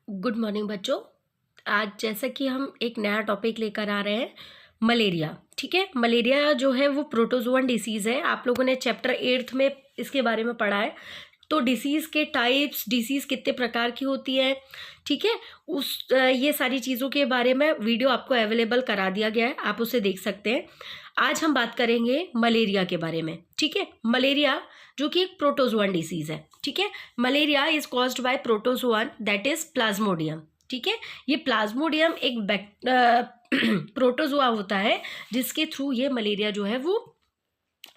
Good morning बच्चों। आज जैसा कि हम एक नया टॉपिक लेकर आ रहे हैं, मलेरिया। ठीक है, मलेरिया जो है वो प्रोटोजोअन डिसीज़ है। आप लोगों ने चैप्टर 8 में इसके बारे में पढ़ा है। तो डिसीज़ के टाइप्स, डिसीज़ कितने प्रकार की होती है, ठीक है, ये सारी चीज़ों के बारे में वीडियो आपको अवेलेबल करा दिया गया है, आप उसे देख सकते हैं। आज हम बात करेंगे मलेरिया के बारे में। ठीक है, मलेरिया जो कि एक प्रोटोजोअन डिसीज़ है। ठीक है, malaria is caused by protozoan that is Plasmodium. ठीक है, ये प्लाज्मोडियम एक प्रोटोजोआ होता है जिसके थ्रू ये मलेरिया जो है वो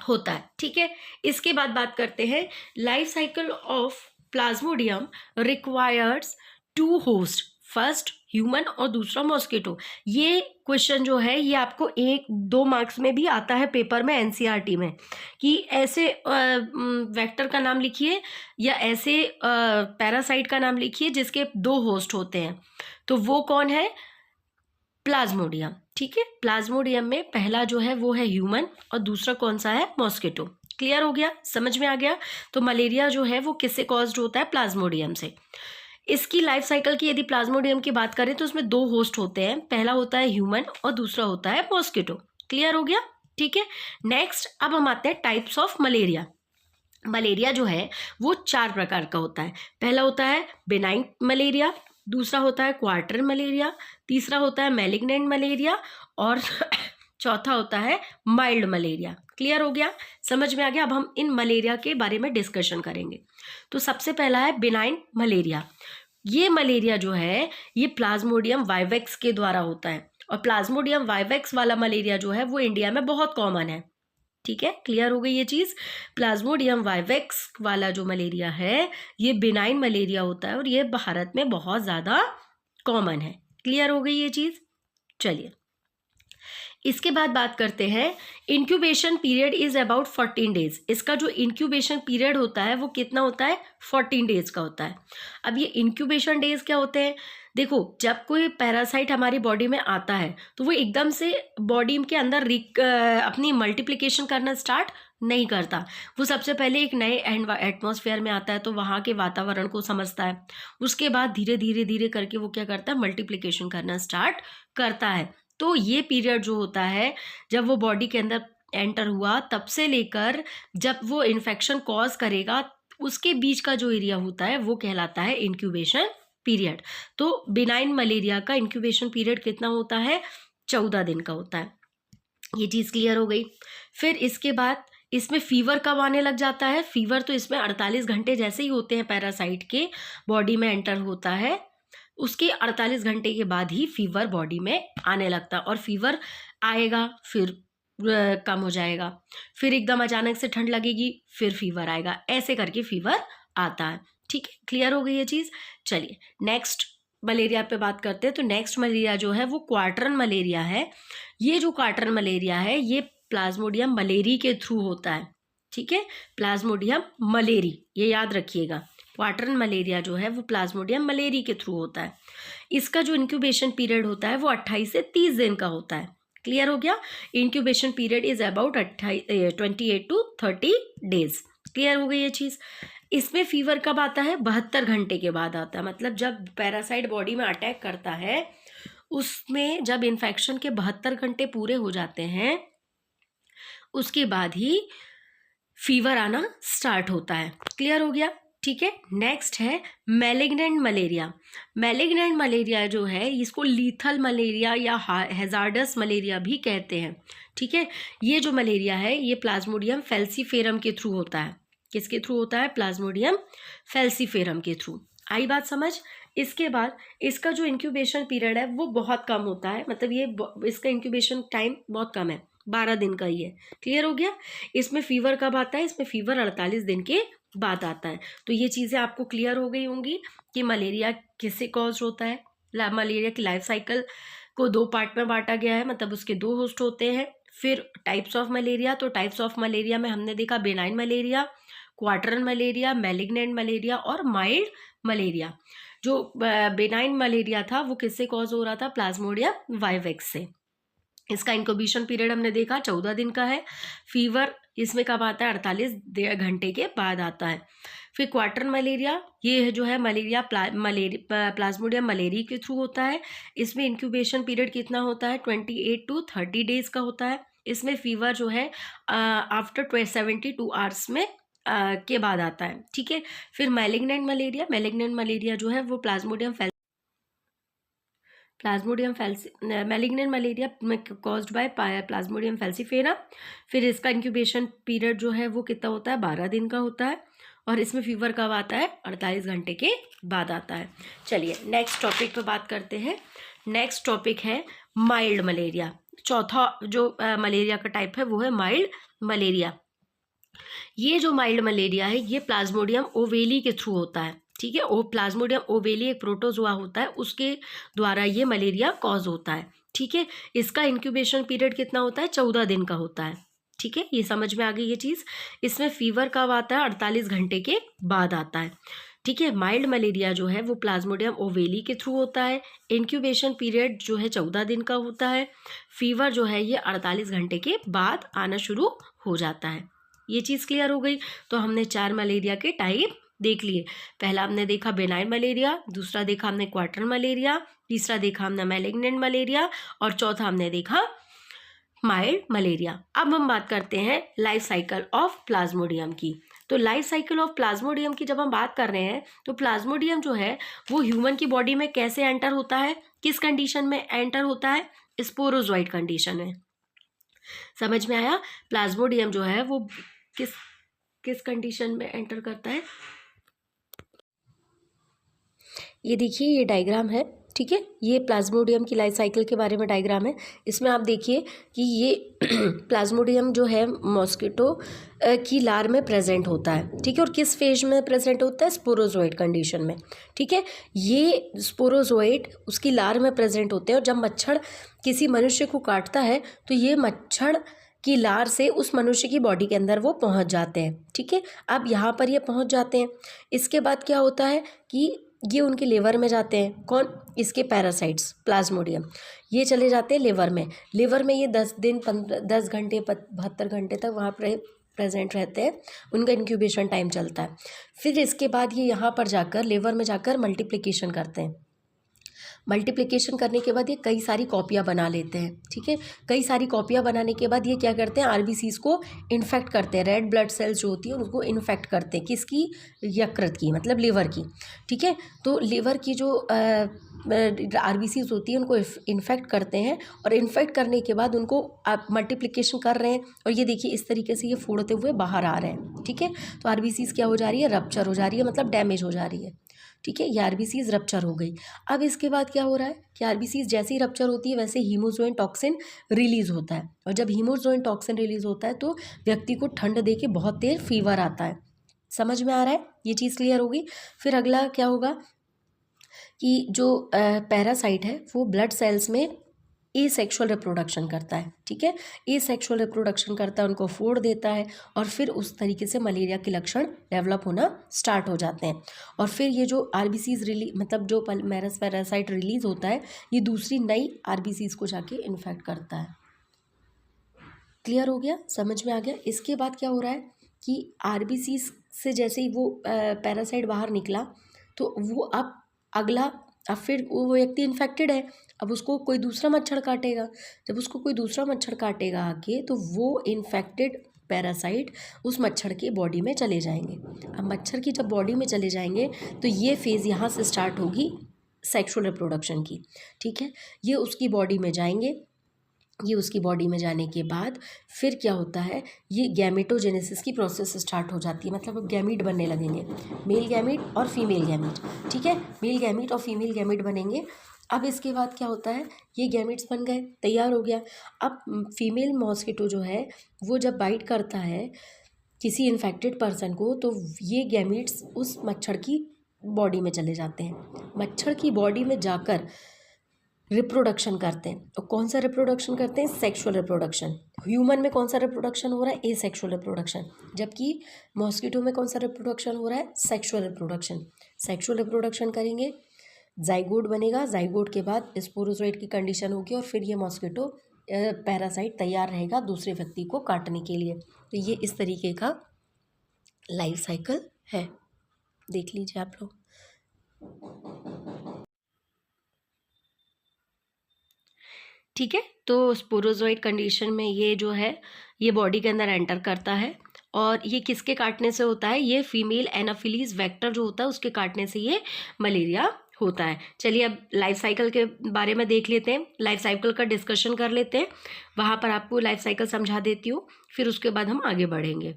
होता है। ठीक है, इसके बाद बात करते हैं life cycle of plasmodium requires to host, first human और दूसरा मॉस्किटो। ये क्वेश्चन जो है ये आपको 1-2 मार्क्स में भी आता है पेपर में, एनसीईआरटी में, कि ऐसे वेक्टर का नाम लिखिए या ऐसे पैरासाइट का नाम लिखिए जिसके 2 होस्ट होते हैं। तो वो कौन है? प्लाज्मोडियम। ठीक है, प्लाज्मोडियम में पहला जो है वो है ह्यूमन और दूसरा कौन सा है? मॉस्किटो। क्लियर हो गया, समझ में आ गया? तो मलेरिया जो है वो किससे कॉज्ड होता है? प्लाज्मोडियम से। इसकी लाइफ साइकिल की यदि प्लाज्मोडियम की बात करें तो उसमें 2 होस्ट होते हैं, पहला होता है ह्यूमन और दूसरा होता है मॉस्किटो। क्लियर हो गया? ठीक है, नेक्स्ट अब हम आते हैं टाइप्स ऑफ मलेरिया। मलेरिया जो है वो 4 प्रकार का होता है। पहला होता है बेनाइन मलेरिया, दूसरा होता है क्वार्टर मलेरिया, तीसरा होता है मैलिग्नेंट मलेरिया और चौथा होता है माइल्ड मलेरिया। क्लियर हो गया, समझ में आ गया? अब हम इन मलेरिया के बारे में डिस्कशन करेंगे। तो सबसे पहला है बेनाइन मलेरिया। ये मलेरिया जो है ये प्लाज्मोडियम वाइवेक्स के द्वारा होता है और प्लाज्मोडियम वाइवेक्स वाला मलेरिया जो है वो इंडिया में बहुत कॉमन है। ठीक है, क्लियर हो गई ये चीज़? प्लाज्मोडियम वाइवेक्स वाला जो मलेरिया है ये बिनाइन मलेरिया होता है और ये भारत में बहुत ज़्यादा कॉमन है। क्लियर हो गई ये चीज़? चलिए, इसके बाद बात करते हैं incubation period is about 14 days. इसका जो इंक्यूबेशन पीरियड होता है वो कितना होता है? 14 डेज का होता है। अब ये इंक्यूबेशन डेज क्या होते हैं? देखो, जब कोई पैरासाइट हमारी बॉडी में आता है तो वो एकदम से बॉडी के अंदर अपनी मल्टीप्लिकेशन करना स्टार्ट नहीं करता। वो सबसे पहले एक नए एटमॉस्फेयर में आता है तो वहाँ के वातावरण को समझता है। उसके बाद धीरे धीरे धीरे करके वो क्या करता है? मल्टीप्लिकेशन करना स्टार्ट करता है। तो ये पीरियड जो होता है जब वो बॉडी के अंदर एंटर हुआ तब से लेकर जब वो इन्फेक्शन कॉज करेगा उसके बीच का जो एरिया होता है वो कहलाता है इंक्यूबेशन पीरियड। तो बिनाइन मलेरिया का इंक्यूबेशन पीरियड कितना होता है? 14 दिन का होता है। ये चीज़ क्लियर हो गई। फिर इसके बाद इसमें फीवर कब आने लग जाता है? फीवर तो इसमें 48 घंटे जैसे ही होते हैं पैरासाइट के बॉडी में एंटर होता है उसके 48 घंटे के बाद ही फीवर बॉडी में आने लगता है और फीवर आएगा फिर कम हो जाएगा, फिर एकदम अचानक से ठंड लगेगी फिर फीवर आएगा, ऐसे करके फीवर आता है। ठीक है, क्लियर हो गई ये चीज़? चलिए नेक्स्ट मलेरिया पे बात करते हैं। तो नेक्स्ट मलेरिया जो है वो क्वार्टरन मलेरिया है। ये जो क्वार्टरन मलेरिया है ये प्लाज्मोडियम मलेरी के थ्रू होता है। ठीक है, प्लाज्मोडियम मलेरी, ये याद रखिएगा। क्वार्टरन मलेरिया जो है वो प्लाज्मोडियम मलेरी के थ्रू होता है। इसका जो इंक्यूबेशन पीरियड होता है वो 28 से 30 दिन का होता है। क्लियर हो गया? Incubation period is about 28 to 30 days. Clear हो गई ये चीज़? इसमें फीवर कब आता है? 72 घंटे के बाद आता है। मतलब जब पैरासाइट बॉडी में अटैक करता है उसमें जब इन्फेक्शन के 72 घंटे पूरे हो जाते हैं उसके बाद ही फीवर आना स्टार्ट होता है। क्लियर हो गया? ठीक है, नेक्स्ट है मैलिग्नेंट मलेरिया। मैलिग्नेंट मलेरिया जो है इसको लीथल मलेरिया या हैजार्डस मलेरिया भी कहते हैं। ठीक है, ये जो मलेरिया है ये प्लाज्मोडियम फैल्सीफेरम के थ्रू होता है। किसके थ्रू होता है? प्लाज्मोडियम फैल्सीफेरम के थ्रू। आई बात समझ? इसके बाद इसका जो इंक्यूबेशन पीरियड है वो बहुत कम होता है। मतलब ये इसका इंक्यूबेशन टाइम बहुत कम है, 12 दिन का ही है। क्लियर हो गया? इसमें फीवर कब आता है? इसमें फीवर 48 दिन के बाद आता है। तो ये चीज़ें आपको क्लियर हो गई होंगी कि मलेरिया किससे कॉज होता है। मलेरिया की लाइफ साइकिल को 2 पार्ट में बांटा गया है, मतलब उसके 2 होस्ट होते हैं। फिर टाइप्स ऑफ मलेरिया, तो टाइप्स ऑफ मलेरिया में हमने देखा benign malaria, quartan malaria, malignant malaria और माइल्ड मलेरिया। जो बेनाइन मलेरिया था वो किससे कॉज हो रहा था? प्लाज्मोडियम वाइवेक्स से। इसका इंक्यूबेशन पीरियड हमने देखा 14 दिन का है। फीवर इसमें कब आता है? 48 घंटे के बाद आता है। फिर क्वार्टर मलेरिया, ये जो है मलेरिया प्लाज्मोडियम मलेरिया के थ्रू होता है। इसमें इंक्यूबेशन पीरियड कितना होता है? 28 to 30 डेज का होता है। इसमें फीवर जो है आफ्टर 72 आवर्स में के बाद आता है, ठीक है। फिर मैलिग्नेंट मलेरिया जो है वो malignant malaria caused by Plasmodium falciparum. फिर इसका इंक्यूबेशन पीरियड जो है वो कितना होता है? 12 दिन का होता है। और इसमें फीवर कब आता है? 48 घंटे के बाद आता है। चलिए नेक्स्ट टॉपिक पे बात करते हैं। नेक्स्ट टॉपिक है माइल्ड मलेरिया। चौथा जो मलेरिया का टाइप है वो है माइल्ड मलेरिया। ये जो माइल्ड मलेरिया है ये प्लाज्मोडियम ओवेली के थ्रू होता है, ठीक है। प्लाज्मोडियम ओवेली एक प्रोटोजोआ होता है, उसके द्वारा ये मलेरिया कॉज होता है, ठीक है। इसका इंक्यूबेशन पीरियड कितना होता है? 14 दिन का होता है, ठीक है। ये समझ में आ गई ये चीज़। इसमें फीवर कब आता है? 48 घंटे के बाद आता है, ठीक है। माइल्ड मलेरिया जो है वो प्लाज्मोडियम ओवेली के थ्रू होता है। इंक्यूबेशन पीरियड जो है 14 दिन का होता है। फीवर जो है ये 48 घंटे के बाद आना शुरू हो जाता है। ये चीज़ क्लियर हो गई। तो हमने 4 मलेरिया के टाइप देख लिए। पहला हमने देखा बेनाइन मलेरिया, दूसरा देखा हमने क्वार्टर मलेरिया, तीसरा देखा हमने मैलिग्नेंट मलेरिया और चौथा हमने देखा माइल्ड मलेरिया। अब हम बात करते हैं लाइफ साइकिल ऑफ प्लाज्मोडियम की। तो लाइफ साइकिल ऑफ प्लाज्मोडियम की जब हम बात कर रहे हैं तो प्लाज्मोडियम जो है वो ह्यूमन की बॉडी में कैसे एंटर होता है? किस कंडीशन में एंटर होता है? स्पोरोजोइड कंडीशन में। समझ में आया? प्लाज्मोडियम जो है वो किस कंडीशन में एंटर करता है? ये देखिए ये डायग्राम है, ठीक है। ये प्लाज्मोडियम की लाइफ साइकिल के बारे में डायग्राम है। इसमें आप देखिए कि ये प्लाज्मोडियम जो है मॉस्किटो की लार में प्रेजेंट होता है, ठीक है। और किस फेज में प्रेजेंट होता है? स्पोरोजोइड कंडीशन में, ठीक है। ये स्पोरोजोइड उसकी लार में प्रेजेंट होते हैं और जब मच्छर किसी मनुष्य को काटता है तो ये मच्छर की लार से उस मनुष्य की बॉडी के अंदर वो पहुंच जाते हैं, ठीक है। अब यहाँ पर ये पहुंच जाते हैं। इसके बाद क्या होता है कि ये उनके लिवर में जाते हैं। कौन? इसके पैरासाइट्स प्लाज्मोडियम, ये चले जाते हैं लिवर में। लिवर में ये 10 दिन 10 घंटे 72 घंटे तक वहाँ पर प्रेजेंट रहते हैं। उनका इंक्यूबेशन टाइम चलता है। फिर इसके बाद ये यहाँ पर जाकर लिवर में जाकर मल्टीप्लिकेशन करते हैं। मल्टीप्लिकेशन करने के बाद ये कई सारी कॉपियाँ बना लेते हैं, ठीक है। कई सारी कॉपियाँ बनाने के बाद ये क्या करते हैं? आरबीसीज को इन्फेक्ट करते हैं। रेड ब्लड सेल्स जो होती है उनको इन्फेक्ट करते हैं। किसकी? यकृत की, मतलब लिवर की, ठीक है। तो लिवर की जो आरबीसीज होती है उनको इन्फेक्ट करते हैं और इन्फेक्ट करने के बाद उनको आप मल्टीप्लिकेशन कर रहे हैं और ये देखिए इस तरीके से ये फोड़ते हुए बाहर आ रहे हैं, ठीक है। तो आरबीसीज क्या हो जा रही है? रप्चर हो जा रही है, मतलब डैमेज हो जा रही है, ठीक है। ये आरबीसीज रप्चर हो गई। अब इसके बाद क्या हो रहा है कि आरबीसीज जैसे ही रप्चर होती है वैसे हीमोजोइन टॉक्सिन रिलीज होता है और जब हीमोजोइन टॉक्सिन रिलीज होता है तो व्यक्ति को ठंड दे के बहुत तेज फीवर आता है। समझ में आ रहा है? ये चीज़ क्लियर होगी। फिर अगला क्या होगा कि जो पैरासाइट है वो ब्लड सेल्स में एसेक्सुअल रिप्रोडक्शन करता है, ठीक है। एसेक्सुअल रिप्रोडक्शन करता है, उनको फोड़ देता है और फिर उस तरीके से मलेरिया के लक्षण डेवलप होना स्टार्ट हो जाते हैं। और फिर ये जो आरबीसीज मतलब जो मेरस पैरासाइट रिलीज होता है ये दूसरी नई आरबीसीज को जाके इन्फेक्ट करता है। क्लियर हो गया? समझ में आ गया? इसके बाद क्या हो रहा है कि आरबीसीज से जैसे ही वो पैरासाइट बाहर निकला तो वो अब फिर वो व्यक्ति इन्फेक्टेड है। अब उसको कोई दूसरा मच्छर काटेगा। जब उसको कोई दूसरा मच्छर काटेगा आके तो वो इन्फेक्टेड पैरासाइट उस मच्छर की बॉडी में चले जाएंगे। अब मच्छर की जब बॉडी में चले जाएंगे तो ये फेज़ यहाँ से स्टार्ट होगी सेक्सुअल रिप्रोडक्शन की, ठीक है। ये उसकी बॉडी में जाएंगे। ये उसकी बॉडी में जाने के बाद फिर क्या होता है, ये गैमेटोजेनेसिस की प्रोसेस स्टार्ट हो जाती है, मतलब अब गैमीट बनने लगेंगे, मेल गैमीट और फीमेल गैमीट, ठीक है। मेल गैमीट और फीमेल गैमीट बनेंगे। अब इसके बाद क्या होता है, ये गैमीट्स बन गए, तैयार हो गया। अब फीमेल मॉस्किटो जो है वो जब बाइट करता है किसी इन्फेक्टेड पर्सन को तो ये गैमीट्स उस मच्छर की बॉडी में चले जाते हैं। मच्छर की बॉडी में जाकर रिप्रोडक्शन करते हैं। और कौन सा रिप्रोडक्शन करते हैं? Sexual reproduction. ह्यूमन में कौन सा रिप्रोडक्शन हो रहा है? Asexual reproduction. जबकि मॉस्किटो में कौन सा रिप्रोडक्शन हो रहा है? Sexual reproduction. सेक्सुअल रिप्रोडक्शन करेंगे, जाइगोट बनेगा, जाइगोट के बाद स्पोरोजोइड की कंडीशन होगी और फिर ये मॉस्किटो पैरासाइट तैयार रहेगा दूसरे व्यक्ति को काटने के लिए। तो ये इस तरीके का लाइफ साइकिल है, देख लीजिए आप लोग। ठीक है, तो स्पोरोजोइड कंडीशन में ये जो है ये बॉडी के अंदर एंटर करता है, और ये किसके काटने से होता है? ये फीमेल एनाफिलीज वेक्टर जो होता है उसके काटने से ये मलेरिया होता है। चलिए अब लाइफ साइकिल के बारे में देख लेते हैं, लाइफ साइकिल का डिस्कशन कर लेते हैं। वहाँ पर आपको लाइफ साइकिल समझा देती हूँ, फिर उसके बाद हम आगे बढ़ेंगे।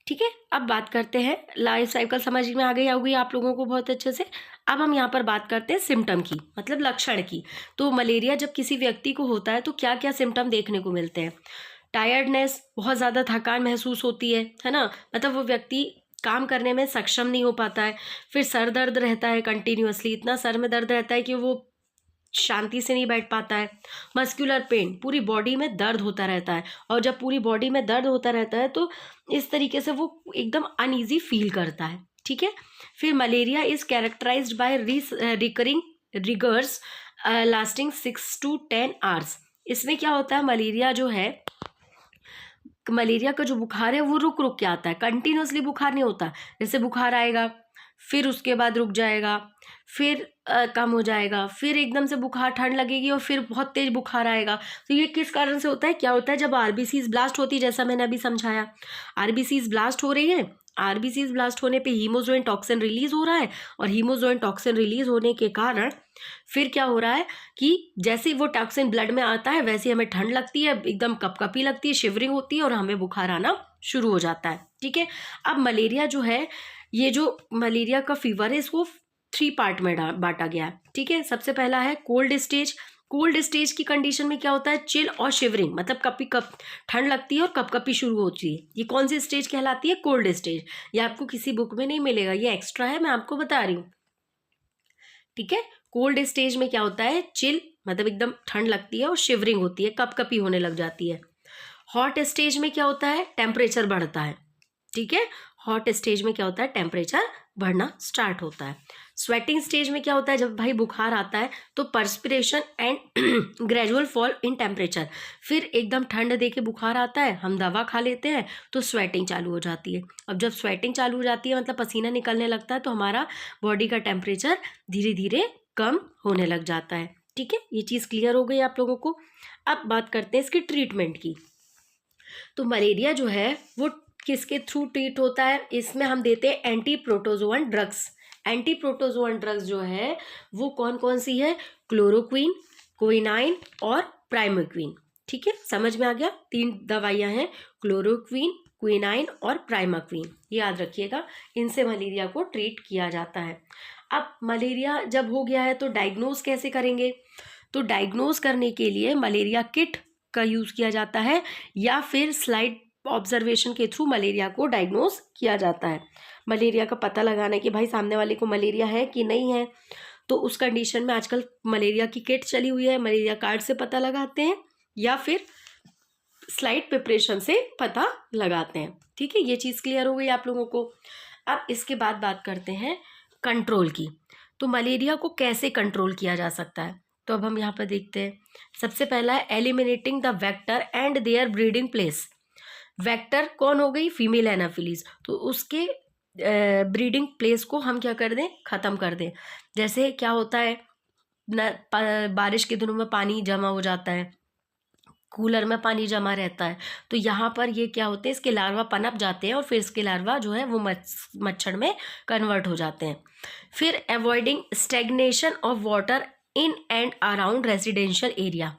ठीक है, अब बात करते हैं, लाइफ साइकिल समझ में आ गई होगी आप लोगों को बहुत अच्छे से। अब हम यहाँ पर बात करते हैं सिम्टम की, मतलब लक्षण की। तो मलेरिया जब किसी व्यक्ति को होता है तो क्या क्या सिम्टम देखने को मिलते हैं? टायर्डनेस, बहुत ज़्यादा थकान महसूस होती है ना, मतलब वो व्यक्ति काम करने में सक्षम नहीं हो पाता है। फिर सर दर्द रहता है कंटिन्यूअसली, इतना सर में दर्द रहता है कि वो शांति से नहीं बैठ पाता है। मस्कुलर पेन, पूरी बॉडी में दर्द होता रहता है, और जब पूरी बॉडी में दर्द होता रहता है तो इस तरीके से वो एकदम अनईजी फील करता है। ठीक है, फिर malaria is characterized by recurring rigors lasting 6 to 10 hours. इसमें क्या होता है, मलेरिया जो है, मलेरिया का जो बुखार है वो रुक रुक के आता है, कंटिन्यूअसली बुखार नहीं होता। जैसे बुखार आएगा, फिर उसके बाद रुक जाएगा, फिर कम हो जाएगा, फिर एकदम से बुखार ठंड लगेगी और फिर बहुत तेज बुखार आएगा। तो ये किस कारण से होता है? क्या होता है, जब आरबीसीज ब्लास्ट होती है, जैसा मैंने अभी समझाया, आरबीसीज ब्लास्ट हो रही है, आरबीसीज ब्लास्ट होने पे हीमोजोइन टॉक्सिन रिलीज हो रहा है, और हीमोजोइन टॉक्सिन रिलीज होने के कारण फिर क्या हो रहा है कि जैसे वो टॉक्सिन ब्लड में आता है वैसे हमें ठंड लगती है, एकदम कपकपी लगती है, शिवरिंग होती है, और हमें बुखार आना शुरू हो जाता है। ठीक है, अब मलेरिया जो है, ये जो मलेरिया का फीवर है इसको 3 पार्ट में बांटा गया है। ठीक है, सबसे पहला है कोल्ड स्टेज। कोल्ड स्टेज की कंडीशन में क्या होता है? चिल और शिवरिंग, मतलब कपी कप ठंड लगती है और कपकपी शुरू होती है। ये कौन सी स्टेज कहलाती है? Cold stage. ये आपको किसी बुक में नहीं मिलेगा, ये एक्स्ट्रा है, मैं आपको बता रही हूँ। ठीक है, कोल्ड स्टेज में क्या होता है? चिल, मतलब एकदम ठंड लगती है, और शिवरिंग होती है, कपकपी होने लग जाती है। हॉट स्टेज में क्या होता है? टेम्परेचर बढ़ता है। ठीक है, हॉट स्टेज में क्या होता है? टेम्परेचर बढ़ना स्टार्ट होता है। स्वेटिंग स्टेज में क्या होता है? जब भाई बुखार आता है तो perspiration and gradual fall in temperature, फिर एकदम ठंड दे के बुखार आता है, हम दवा खा लेते हैं तो स्वेटिंग चालू हो जाती है। अब जब स्वेटिंग चालू हो जाती है, मतलब पसीना निकलने लगता है, तो हमारा बॉडी का टेम्परेचर धीरे धीरे कम होने लग जाता है। ठीक है, ये चीज़ क्लियर हो गई आप लोगों को। अब बात करते हैं इसकी ट्रीटमेंट की। तो मलेरिया जो है वो किसके थ्रू ट्रीट होता है? इसमें हम देते हैं anti protozoan drugs. Anti protozoan drugs जो है वो कौन कौन सी है? क्लोरोक्वीन, क्विनाइन और प्राइमोक्विन। ठीक है, समझ में आ गया? 3 दवाइयां हैं, क्लोरोक्वीन, क्विनाइन और प्राइमोक्विन, याद रखिएगा। इनसे मलेरिया को ट्रीट किया जाता है। अब मलेरिया जब हो गया है तो डायग्नोज कैसे करेंगे? तो डायग्नोज करने के लिए मलेरिया किट का यूज़ किया जाता है, या फिर स्लाइड ऑब्जर्वेशन के थ्रू मलेरिया को डायग्नोज किया जाता है। मलेरिया का पता लगाना कि भाई सामने वाले को मलेरिया है कि नहीं है, तो उस कंडीशन में आजकल मलेरिया की किट चली हुई है, मलेरिया कार्ड से पता लगाते हैं, या फिर स्लाइड प्रिपरेशन से पता लगाते हैं। ठीक है, ये चीज़ क्लियर हो गई आप लोगों को। अब इसके बाद बात करते हैं कंट्रोल की। तो मलेरिया को कैसे कंट्रोल किया जा सकता है? तो अब हम यहाँ पर देखते हैं। सबसे पहला है eliminating the vector and their breeding place. Vector कौन हो गई? फीमेल एनाफिलीज, तो उसके ब्रीडिंग प्लेस को हम क्या कर दें? ख़त्म कर दें। जैसे क्या होता है बारिश के दिनों में पानी जमा हो जाता है, कूलर में पानी जमा रहता है, तो यहाँ पर ये क्या होते हैं, इसके लार्वा पनप जाते हैं, और फिर इसके लार्वा जो है वो मच्छर में कन्वर्ट हो जाते हैं। फिर avoiding stagnation of water in and around residential area.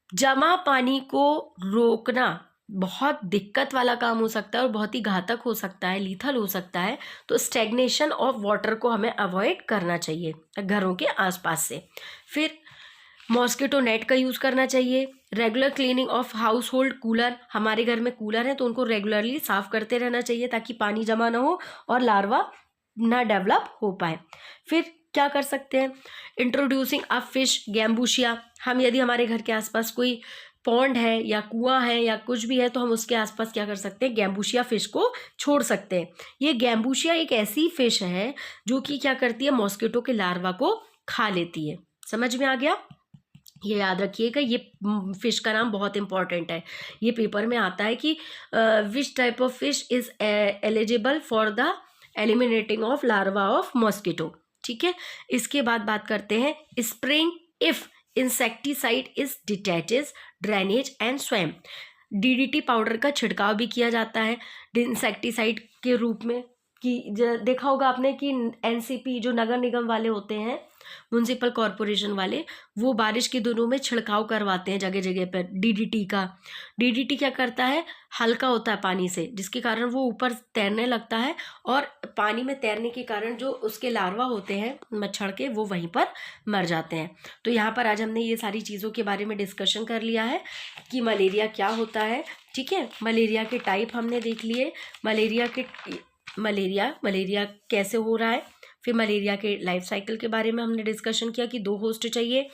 जमा पानी को रोकना बहुत दिक्कत वाला काम हो सकता है और बहुत ही घातक हो सकता है, लीथल हो सकता है। तो स्टेगनेशन ऑफ वाटर को हमें अवॉइड करना चाहिए घरों के आसपास से। फिर मॉस्किटो नेट का यूज़ करना चाहिए। Regular cleaning of house hold cooler, हमारे घर में कूलर है तो उनको रेगुलरली साफ़ करते रहना चाहिए ताकि पानी जमा ना हो और लार्वा ना डेवलप हो पाए। फिर क्या कर सकते हैं? Introducing a fish gambusia. हम यदि हमारे घर के आसपास कोई पॉन्ड है या कुआं है या कुछ भी है तो हम उसके आसपास क्या कर सकते हैं? गैम्बूशिया फिश को छोड़ सकते हैं। ये गैम्बूशिया एक ऐसी फिश है जो कि क्या करती है? मॉस्किटो के लार्वा को खा लेती है। समझ में आ गया? ये याद रखिएगा, ये फिश का नाम बहुत इंपॉर्टेंट है, ये पेपर में आता है कि which type of fish is eligible for the eliminating of larva of mosquito. ठीक है, इसके बाद बात करते हैं spraying if insecticide is detaches drainage and swum. DDT powder का छिड़काव भी किया जाता है इंसेक्टिसाइड के रूप में। कि देखा होगा आपने कि एनसीपी जो नगर निगम वाले होते हैं, म्यूनसिपल कॉरपोरेशन वाले, वो बारिश के दिनों में छिड़काव करवाते हैं जगह जगह पर डीडीटी का। डीडीटी क्या करता है, हल्का होता है पानी से, जिसके कारण वो ऊपर तैरने लगता है, और पानी में तैरने के कारण जो उसके लार्वा होते हैं मच्छर के, वो वहीं पर मर जाते हैं। तो यहाँ पर आज हमने ये सारी चीज़ों के बारे में डिस्कशन कर लिया है कि मलेरिया क्या होता है। ठीक है, मलेरिया के टाइप हमने देख लिए, मलेरिया कैसे हो रहा है, फिर मलेरिया के लाइफ साइकिल के बारे में हमने डिस्कशन किया कि 2 होस्ट चाहिए।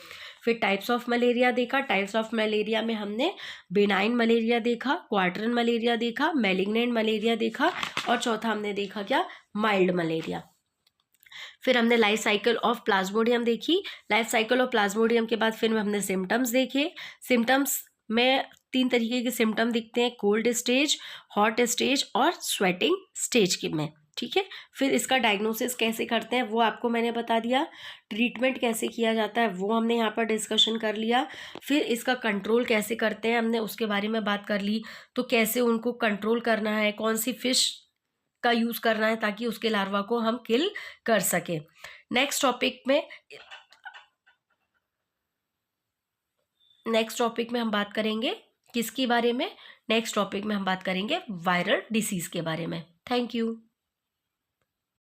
फिर टाइप्स ऑफ मलेरिया देखा, टाइप्स ऑफ मलेरिया में हमने बेनाइन मलेरिया देखा, क्वार्टरन मलेरिया देखा, मैलिग्नेंट मलेरिया देखा, और चौथा हमने देखा क्या, माइल्ड मलेरिया। फिर हमने लाइफ साइकिल ऑफ प्लाज्मोडियम देखी। लाइफ साइकिल ऑफ प्लाज्मोडियम के बाद फिर हमने सिम्टम्स देखे। सिम्टम्स में 3 तरीके के सिम्टम दिखते हैं, कोल्ड स्टेज, हॉट स्टेज और स्वेटिंग स्टेज के में। ठीक है, फिर इसका डायग्नोसिस कैसे करते हैं वो आपको मैंने बता दिया, ट्रीटमेंट कैसे किया जाता है वो हमने यहाँ पर डिस्कशन कर लिया, फिर इसका कंट्रोल कैसे करते हैं हमने उसके बारे में बात कर ली। तो कैसे उनको कंट्रोल करना है, कौन सी फिश का यूज़ करना है ताकि उसके लार्वा को हम किल कर सके। नेक्स्ट टॉपिक में हम बात करेंगे किसके बारे में, नेक्स्ट टॉपिक में हम बात करेंगे वायरल डिसीज़ के बारे में। Thank you.